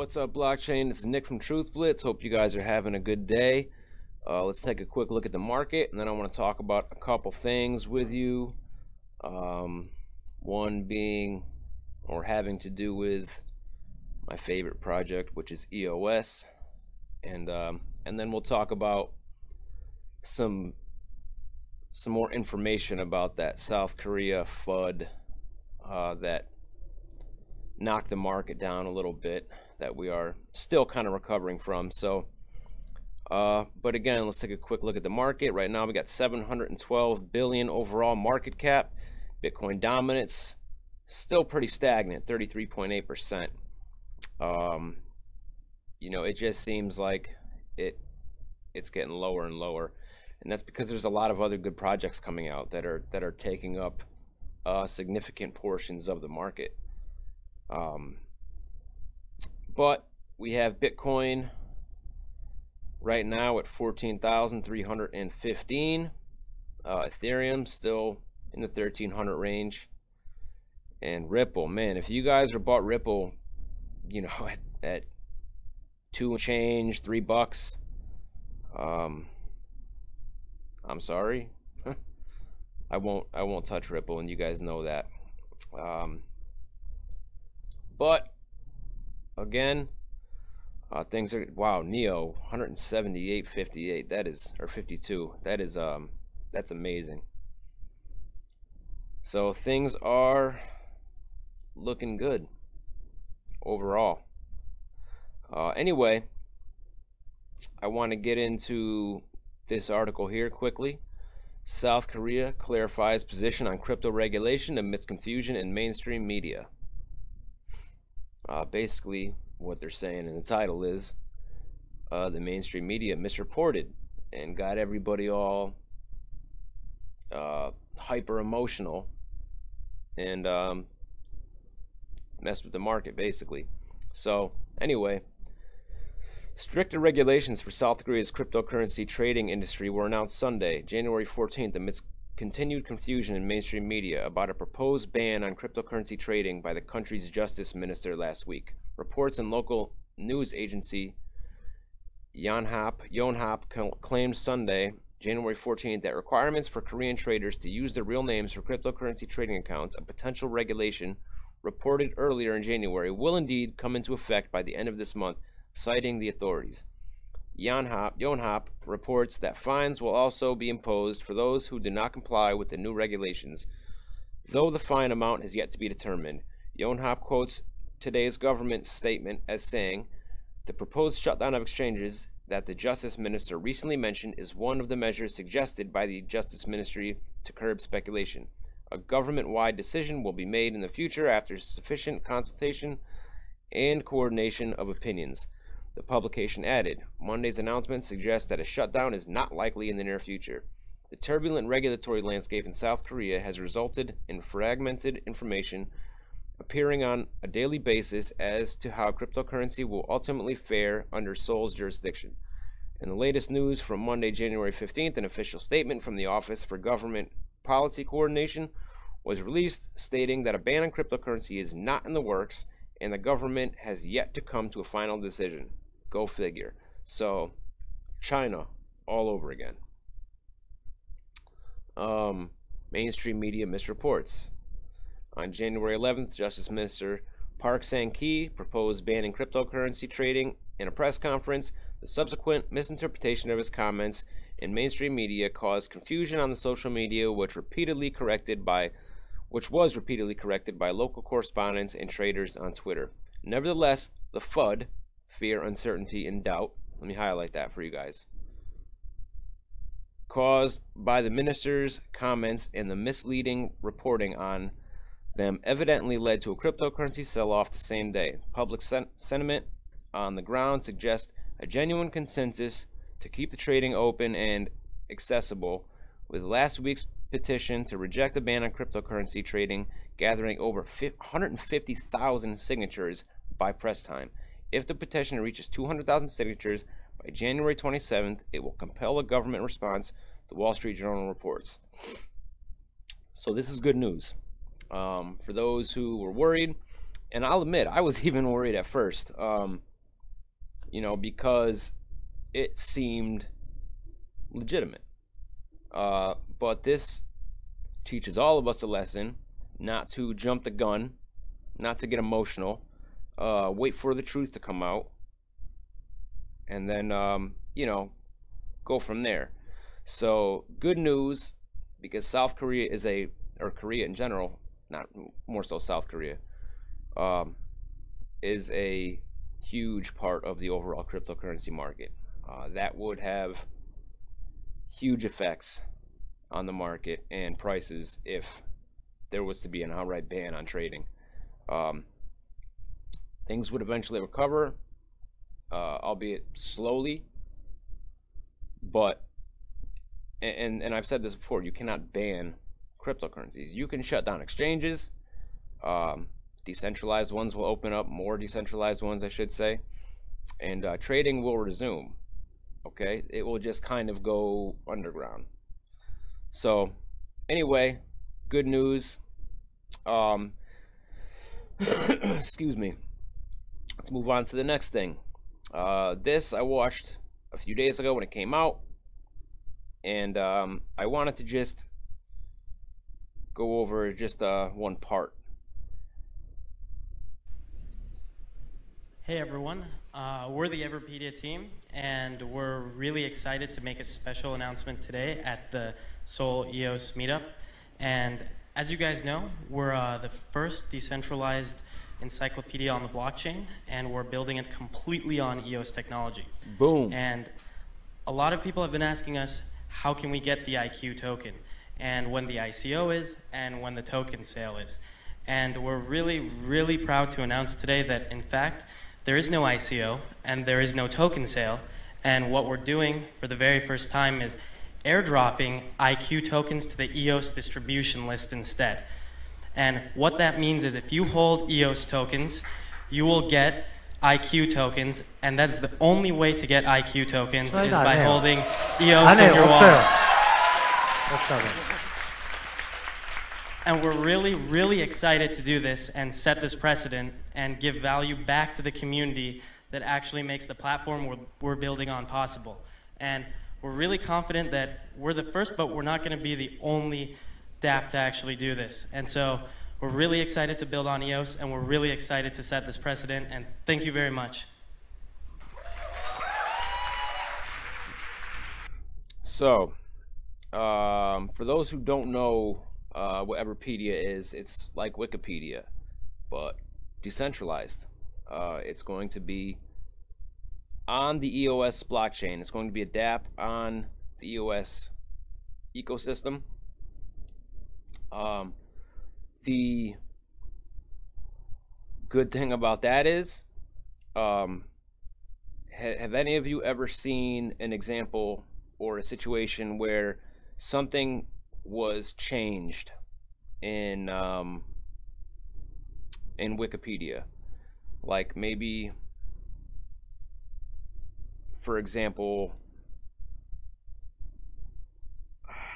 What's up, blockchain? This is Nick from Truth Blitz. Hope you guys are having a good day. Let's take a quick look at the market, and then I want to talk about a couple things with you. One being, or having to do with, my favorite project, which is EOS, and then we'll talk about some more information about that South Korea FUD that knocked the market down a little bit, that we are still kind of recovering from. So but again, let's take a quick look at the market. Right now we got 712 billion overall market cap. Bitcoin dominance still pretty stagnant, 33.8%. You know, it just seems like it's getting lower and lower, and that's because there's a lot of other good projects coming out that are taking up significant portions of the market. But we have Bitcoin right now at 14,315. Ethereum still in the 1,300 range. And Ripple, man, if you guys are bought Ripple, you know, at $2 and change, $3, I'm sorry. I won't touch Ripple, and you guys know that. But again, things are, wow, Neo 178.58. That is, or 52. That is that's amazing. So things are looking good overall. Anyway, I want to get into this article here quickly. South Korea clarifies position on crypto regulation amidst confusion in mainstream media. Basically, what they're saying in the title is the mainstream media misreported and got everybody all hyper emotional and messed with the market, basically. So anyway, stricter regulations for South Korea's cryptocurrency trading industry were announced Sunday, January 14th, amidst continued confusion in mainstream media about a proposed ban on cryptocurrency trading by the country's justice minister last week. Reports in local news agency Yonhap claimed Sunday, January 14th, that requirements for Korean traders to use their real names for cryptocurrency trading accounts, a potential regulation reported earlier in January, will indeed come into effect by the end of this month, citing the authorities. Yonhap reports that fines will also be imposed for those who do not comply with the new regulations, though the fine amount has yet to be determined. Yonhap quotes today's government statement as saying, the proposed shutdown of exchanges that the Justice Minister recently mentioned is one of the measures suggested by the Justice Ministry to curb speculation. A government-wide decision will be made in the future after sufficient consultation and coordination of opinions. The publication added, Monday's announcement suggests that a shutdown is not likely in the near future. The turbulent regulatory landscape in South Korea has resulted in fragmented information appearing on a daily basis as to how cryptocurrency will ultimately fare under Seoul's jurisdiction. In the latest news from Monday, January 15th, an official statement from the Office for Government Policy Coordination was released stating that a ban on cryptocurrency is not in the works and the government has yet to come to a final decision. Go figure. So, China all over again. Mainstream media misreports. On January 11th, Justice Minister Park Sang-ki proposed banning cryptocurrency trading in a press conference. The subsequent misinterpretation of his comments in mainstream media caused confusion on the social media, which was repeatedly corrected by local correspondents and traders on Twitter. Nevertheless, the FUD, fear, uncertainty, and doubt, let me highlight that for you guys, caused by the minister's comments and the misleading reporting on them evidently led to a cryptocurrency sell-off the same day. Public sentiment on the ground suggests a genuine consensus to keep the trading open and accessible, with last week's petition to reject the ban on cryptocurrency trading gathering over 150,000 signatures by press time. If the petition reaches 200,000 signatures by January 27th, it will compel a government response, the Wall Street Journal reports. So this is good news. For those who were worried, and I'll admit, I was even worried at first. you know, because it seemed legitimate. But this teaches all of us a lesson not to jump the gun, not to get emotional, wait for the truth to come out, and then, you know, go from there. So good news, because South Korea is or Korea in general, not more so South Korea, is a huge part of the overall cryptocurrency market. That would have huge effects on the market and prices if there was to be an outright ban on trading. Things would eventually recover, albeit slowly, but and I've said this before, you cannot ban cryptocurrencies. You can shut down exchanges. Decentralized ones will open up, more decentralized ones, I should say, and trading will resume. Okay, it will just kind of go underground. So anyway, good news. Excuse me. Let's move on to the next thing. This I watched a few days ago when it came out, and I wanted to just go over just one part. Hey everyone, we're the Everipedia team, and we're really excited to make a special announcement today at the Seoul EOS meetup. And as you guys know, we're the first decentralized encyclopedia on the blockchain, and we're building it completely on EOS technology. Boom. And a lot of people have been asking us, how can we get the IQ token, and when the ICO is, and when the token sale is. And we're really, really proud to announce today that, in fact, there is no ICO and there is no token sale, and what we're doing for the very first time is airdropping IQ tokens to the EOS distribution list instead. And what that means is if you hold EOS tokens, you will get IQ tokens, and that's the only way to get IQ tokens is by holding EOS in your wallet. And we're really, really excited to do this and set this precedent and give value back to the community that actually makes the platform we're building on possible. And we're really confident that we're the first, but we're not going to be the only DApp to actually do this. And so we're really excited to build on EOS, and we're really excited to set this precedent, and thank you very much. So, for those who don't know what Everipedia is, it's like Wikipedia, but decentralized. It's going to be on the EOS blockchain. It's going to be a DApp on the EOS ecosystem. The good thing about that is, have any of you ever seen an example or a situation where something was changed in Wikipedia? Like maybe, for example,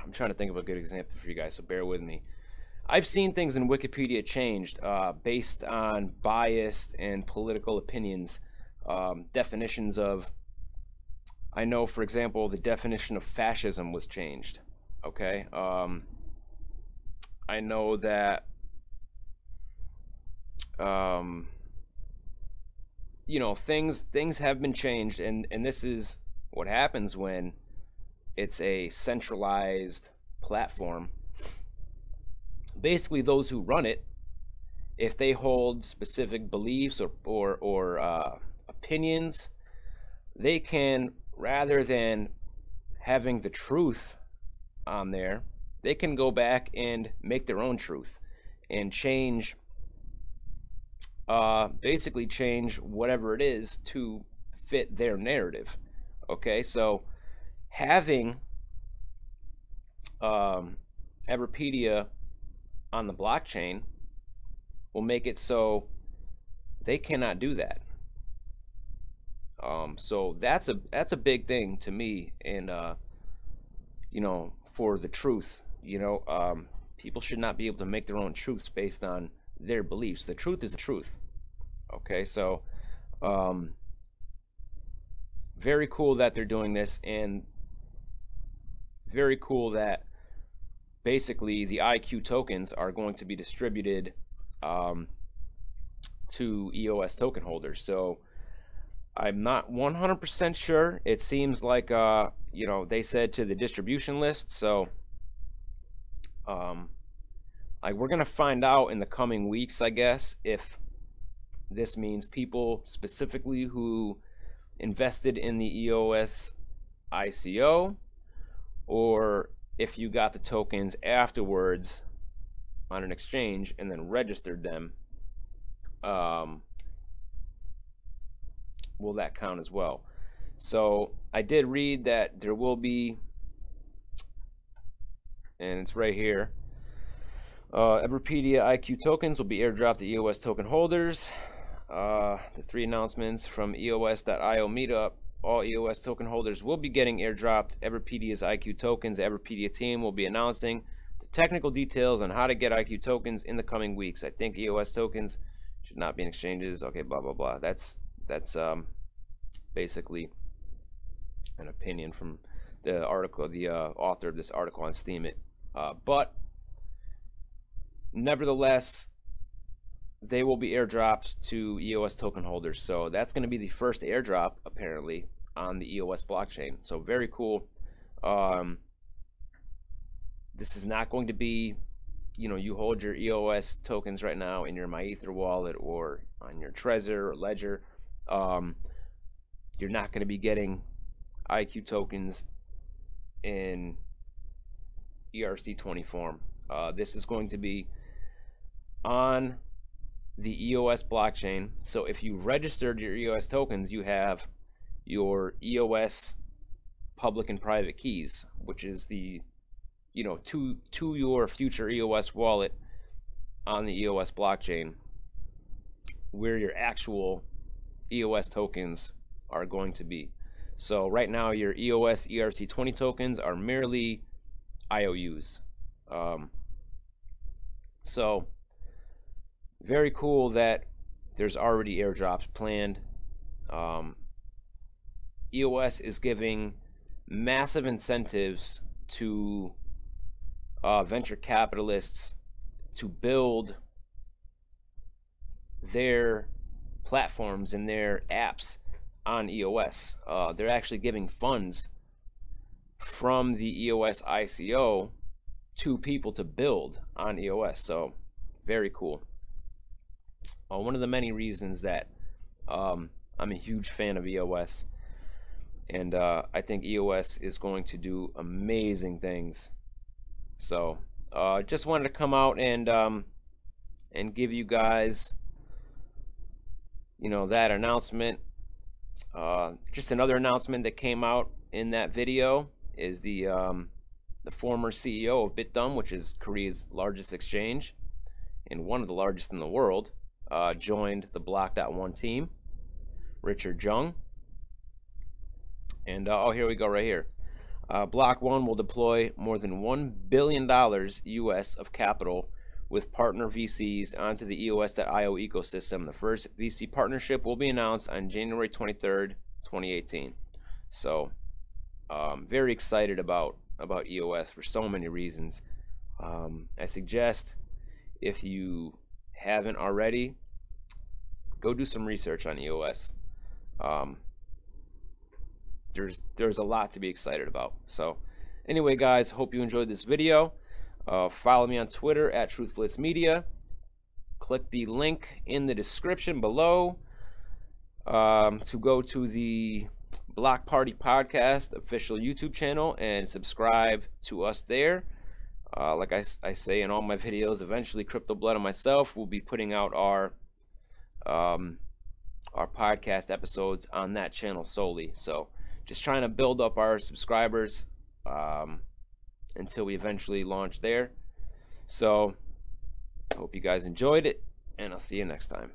I'm trying to think of a good example for you guys, so bear with me. I've seen things in Wikipedia changed based on biased and political opinions. Definitions of, I know, for example, the definition of fascism was changed. Okay, I know that, you know, things have been changed, and this is what happens when it's a centralized platform. Basically, those who run it, if they hold specific beliefs or opinions, they can, rather than having the truth on there, they can go back and make their own truth and change, basically change whatever it is to fit their narrative. Okay, so having Everipedia on the blockchain will make it so they cannot do that. So that's a big thing to me, and you know, for the truth, you know, people should not be able to make their own truths based on their beliefs. The truth is the truth. Okay, so very cool that they're doing this, and very cool that basically the IQ tokens are going to be distributed to EOS token holders. So I'm not 100% sure. It seems like you know, they said to the distribution list. So like, we're gonna find out in the coming weeks, I guess, if this means people specifically who invested in the EOS ICO, or if you got the tokens afterwards on an exchange and then registered them, will that count as well? So I did read that there will be, and it's right here, Everipedia IQ tokens will be airdropped to EOS token holders. The 3 announcements from EOS.io meetup: all EOS token holders will be getting airdropped Everipedia's IQ tokens. The Everipedia team will be announcing the technical details on how to get IQ tokens in the coming weeks. I think EOS tokens should not be in exchanges. Okay, blah blah blah. That's basically an opinion from the article, the author of this article on Steemit. But nevertheless, they will be airdropped to EOS token holders. So that's going to be the first airdrop apparently on the EOS blockchain. So very cool. This is not going to be, you know, you hold your EOS tokens right now in your MyEther wallet or on your Trezor or Ledger. You're not going to be getting IQ tokens in ERC20 form. This is going to be on the EOS blockchain. So if you registered your EOS tokens, you have your EOS public and private keys, which is the, you know, to your future EOS wallet on the EOS blockchain, where your actual EOS tokens are going to be. So right now your EOS ERC20 tokens are merely IOUs. So very cool that there's already airdrops planned. EOS is giving massive incentives to venture capitalists to build their platforms and their apps on EOS. They're actually giving funds from the EOS ICO to people to build on EOS. So very cool. One of the many reasons that I'm a huge fan of EOS, and I think EOS is going to do amazing things. So just wanted to come out and give you guys, you know, that announcement. Just another announcement that came out in that video is the former CEO of BitDumb, which is Korea's largest exchange and one of the largest in the world, joined the Block.One team, Richard Jung. And oh, here we go right here. Block.One will deploy more than $1 billion US of capital with partner VCs onto the EOS.io ecosystem. The first VC partnership will be announced on January 23rd, 2018. So very excited about EOS for so many reasons. I suggest, if you haven't already, go do some research on EOS. There's a lot to be excited about. So anyway, guys, hope you enjoyed this video. Follow me on Twitter at TruthBlitzMedia. Click the link in the description below to go to the Block Party Podcast official YouTube channel and subscribe to us there. Like I say in all my videos, eventually Crypto Blood and myself will be putting out our podcast episodes on that channel solely. So just trying to build up our subscribers until we eventually launch there. So hope you guys enjoyed it, and I'll see you next time.